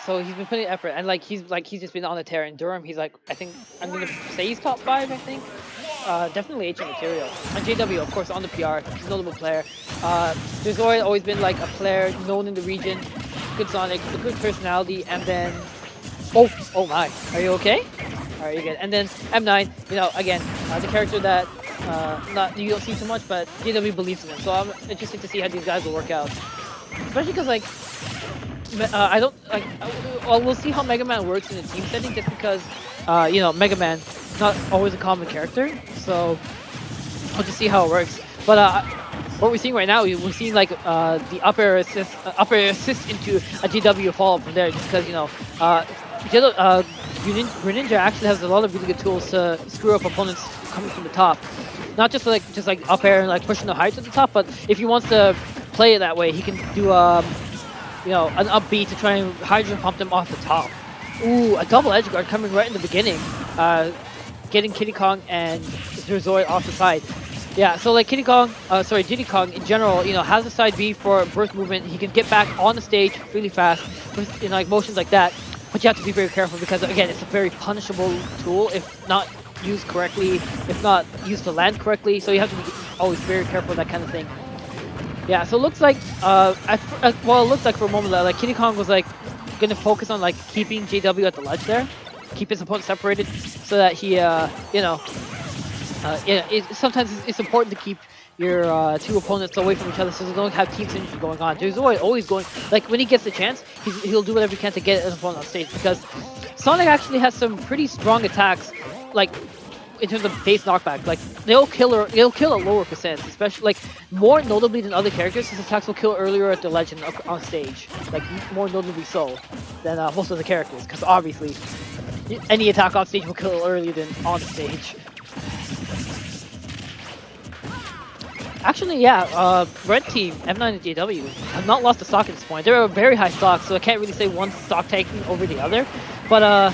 So he's been putting effort, and he's just been on the tear. In Durham, he's like, I think I'm gonna say he's top 5. I think definitely HM material. And JW, of course, on the PR, he's a notable player. DerZoid always been like a player known in the region, good Sonic, a good personality, and then oh my, are you okay? Alright, you're good. And then M9, you know, again, the character that not you don't see too much, but JW believes in him. So I'm interested to see how these guys will work out, especially because like. I don't like. Well, we'll see how Mega Man works in a team setting, just because, you know, Mega Man not always a common character. So we'll just see how it works. But what we're seeing right now, we're seeing like the upper assist into a GW follow up from there, just because, you know, Greninja actually has a lot of really good tools to screw up opponents coming from the top. Not just like up air and like pushing the heights at the top, but if he wants to play it that way, he can do you know, an upbeat to try and Hydra pump them off the top. Ooh, a double edge guard coming right in the beginning, getting Kiddykong and DerZoid off the side. Yeah, so like Kiddykong in general, you know, has a side B for burst movement. He can get back on the stage really fast in like motions like that. But you have to be very careful because again, it's a very punishable tool if not used correctly, if not used to land correctly. So you have to be always very careful with that kind of thing. Yeah, so it looks like, well, it looks like for a moment that like Kiddykong was like going to focus on like keeping JW at the ledge there, keep his opponent separated, so that he, you know, sometimes it's important to keep your two opponents away from each other so they don't have team synergy going on. There's always going, like when he gets the chance, he'll do whatever he can to get his opponent on stage, because Sonic actually has some pretty strong attacks, like in terms of base knockback. Like they'll kill a lower percent, especially like more notably than other characters. His attacks will kill earlier at the legend on stage, like more notably so than most of the characters, because obviously any attack on stage will kill earlier than on the stage. Actually, yeah, red team, M9&Jw have not lost a stock at this point. They're a very high stock, so I can't really say one stock taking over the other. But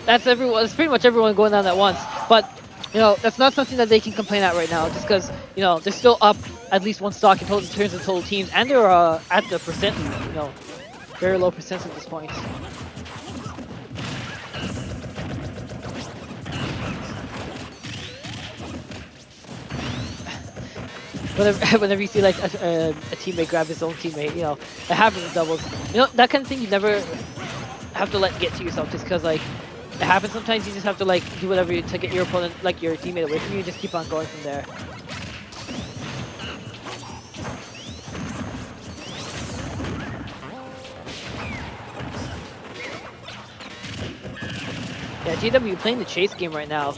that's everyone. It's pretty much everyone going down at once. But you know, that's not something that they can complain at right now, just because, you know, they're still up at least one stock in terms of total teams, and they're at the percent, you know, very low percents at this point. Whenever you see like a teammate grab his own teammate, you know, it happens in doubles. You know, that kind of thing you never have to let get to yourself, just because like it happens sometimes. You just have to like do whatever to get your opponent, like your teammate, away from you. Just keep on going from there. Yeah, JW playing the chase game right now.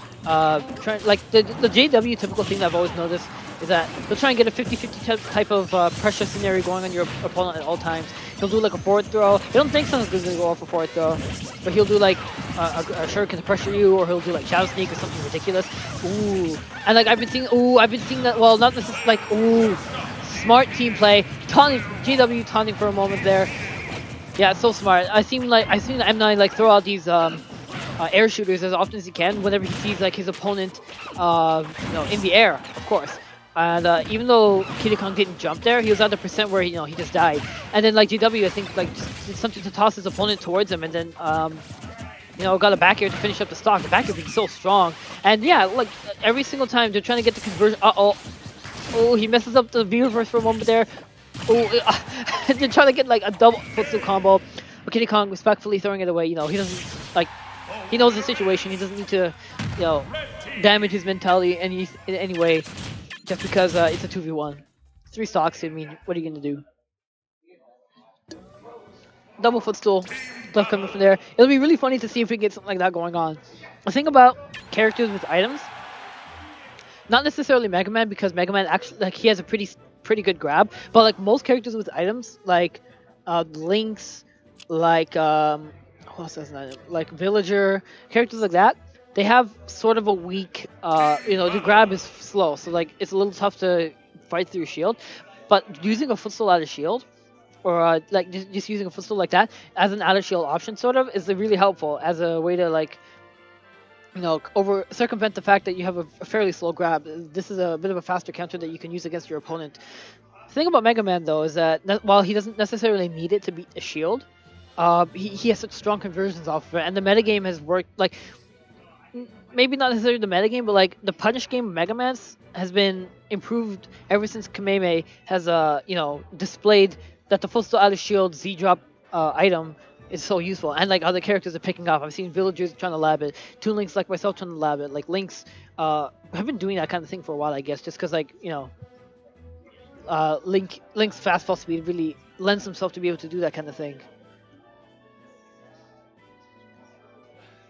Trying like the JW typical thing that I've always noticed is that they'll try and get a 50-50 type of pressure scenario going on your opponent at all times. He'll do like a forward throw. I don't think someone's gonna go off a forward throw, but he'll do like a shuriken to pressure you, or he'll do like shadow sneak or something ridiculous. Ooh, and like I've been seeing that. Well, not necessarily like smart team play. Taunting JW taunting for a moment there. Yeah, it's so smart. I've seen M9 like throw out these air shooters as often as he can whenever he sees like his opponent, you know, in the air, of course. And even though Kiddykong didn't jump there, he was at the percent where, you know, he just died. And then like GW, I think like just did something to toss his opponent towards him, and then you know, got a back air to finish up the stock. The back air being so strong, and yeah, like every single time they're trying to get the conversion. Oh, he messes up the V reverse for a moment there. Oh, they're trying to get like a double footstool combo. But Kiddykong respectfully throwing it away. You know, he doesn't like. He knows the situation. He doesn't need to, you know, damage his mentality in any way, just because it's a 2v1. 3 stocks, I mean, what are you going to do? Double footstool, stuff coming from there. It'll be really funny to see if we get something like that going on. The thing about characters with items, not necessarily Mega Man, because Mega Man actually, like, he has a pretty good grab, but like most characters with items, like Lynx, like who else has an item? Like Villager, characters like that, they have sort of a weak, you know, the grab is slow, so like it's a little tough to fight through shield. But using a footstool out of shield, or like just using a footstool like that as an out of shield option, sort of, is really helpful as a way to like, you know, circumvent the fact that you have a fairly slow grab. This is a bit of a faster counter that you can use against your opponent. The thing about Mega Man though is that while he doesn't necessarily need it to beat a shield, he has such strong conversions off of it, and the metagame has worked. Like maybe not necessarily the metagame, but like the punish game of Mega Man's has been improved ever since Kameme has displayed that the full style out of shield Z drop item is so useful, and like other characters are picking up. I've seen villagers trying to lab it, Toon Links like myself trying to lab it, like Links have been doing that kind of thing for a while, I guess, just because like Link's fastball speed really lends himself to be able to do that kind of thing.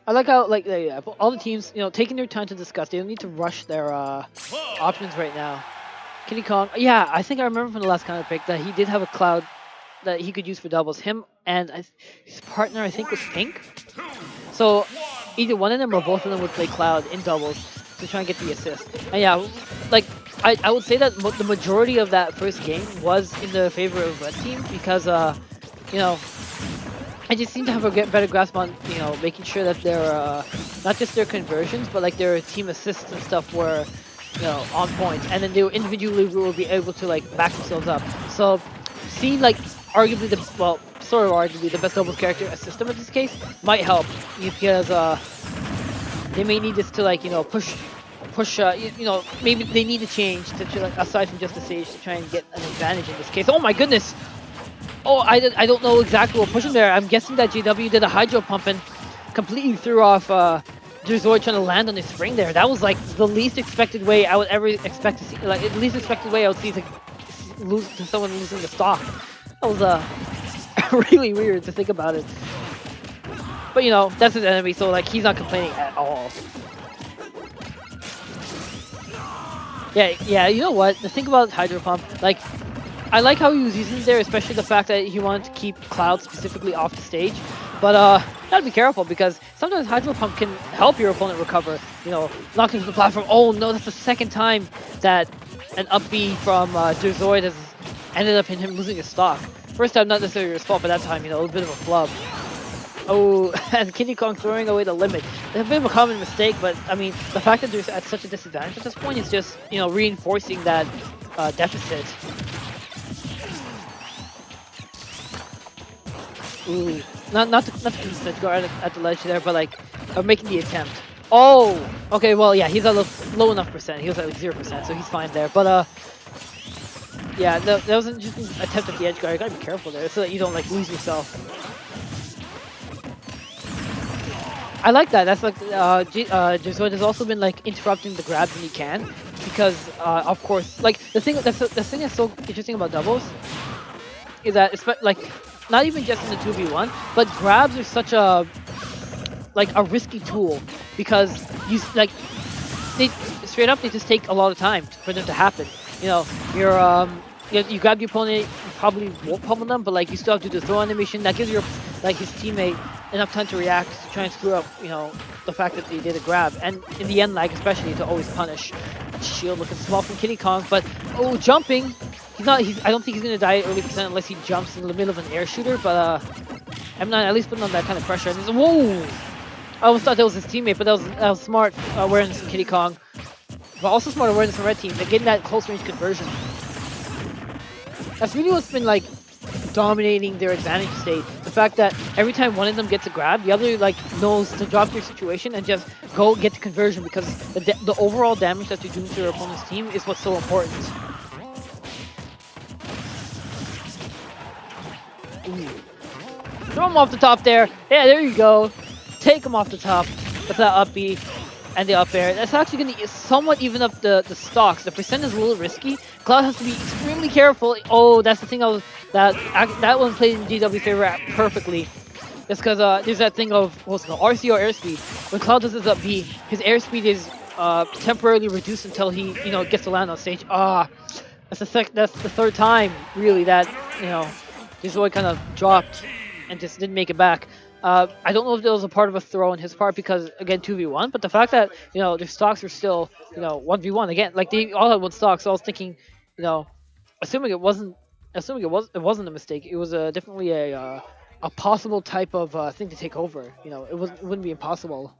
I like how like yeah, all the teams taking their time to discuss. They don't need to rush their options right now. Kiddy Kong, yeah, I think I remember from the last Counterpick that he did have a cloud that he could use for doubles. Him and his partner, I think, was Pink. So either one of them or both of them would play cloud in doubles to try and get the assist. And yeah, like I would say that the majority of that first game was in the favor of red team because I just seem to have a better grasp on making sure that their not just their conversions but like their team assists and stuff were on point, and then they individually will be able to like back themselves up. So seeing like arguably sort of arguably the best doubles character system in this case might help because they may need this to like push maybe they need to change to like aside from just the stage to try and get an advantage in this case. Oh my goodness. Oh, I don't know exactly what pushed him there. I'm guessing that JW did a hydro pump and completely threw off DerZoid trying to land on his spring there. That was like the least expected way I would ever expect to see. Like the least expected way I would see to someone losing the stock. That was really weird to think about it. But that's his enemy, so like he's not complaining at all. Yeah. You know what? The thing about hydro pump, like. I like how he was using it there, especially the fact that he wanted to keep Cloud specifically off the stage. But gotta be careful because sometimes Hydro Pump can help your opponent recover. Knock him to the platform. Oh no, that's the second time that an up B from DerZoid has ended up in him losing his stock. First time not necessarily his fault, but that time a bit of a flub. Oh, and Kiddy Kong throwing away the limit. It's a bit of a common mistake, but I mean the fact that they're at such a disadvantage at this point is just reinforcing that deficit. Ooh, not to go at the ledge there, but like making the attempt. Oh, okay, well yeah, he's at low enough percent. He was at like 0%, so he's fine there. But yeah, that was an interesting attempt at the edge guard. You gotta be careful there so that you don't like lose yourself. I like that. That's like DerZoid has also been like interrupting the grabs when he can because of course like the thing that's so interesting about doubles is that it's like. Not even just in the 2v1, but grabs are such a risky tool because you like they straight up they just take a lot of time for them to happen. You grab your opponent, you probably won't pummel them, but like you still have to do the throw animation that gives your his teammate enough time to react to try and screw up the fact that they did a grab, and in the end like especially to always punish. Shield looking small from Kiddy Kong, but jumping. I don't think he's gonna die at early percent unless he jumps in the middle of an air shooter. But M9 at least putting on that kind of pressure. And whoa! I almost thought that was his teammate, but that was smart awareness from Kiddy Kong. But also smart awareness from Red Team. They're getting that close range conversion. That's really what's been like dominating their advantage state. The fact that every time one of them gets a grab, the other like knows to drop their situation and just go get the conversion because the overall damage that you're doing to your opponent's team is what's so important. Ooh. Throw him off the top there. Yeah, there you go. Take him off the top with that up B and the up air. That's actually going to somewhat even up the stocks. The percent is a little risky. Cloud has to be extremely careful. Oh, that's the thing that one played in GW's favor perfectly. Just because there's that thing of what's it called, RC or airspeed. When Cloud does his up B, his airspeed is temporarily reduced until he gets to land on stage. That's the third time really that DerZoid kind of dropped and just didn't make it back. I don't know if there was a part of a throw on his part because again 2v1, but the fact that their stocks are still 1v1 again, like they all had one stock. So I was thinking, assuming it wasn't a mistake, it was definitely a possible type of thing to take over. It wouldn't be impossible.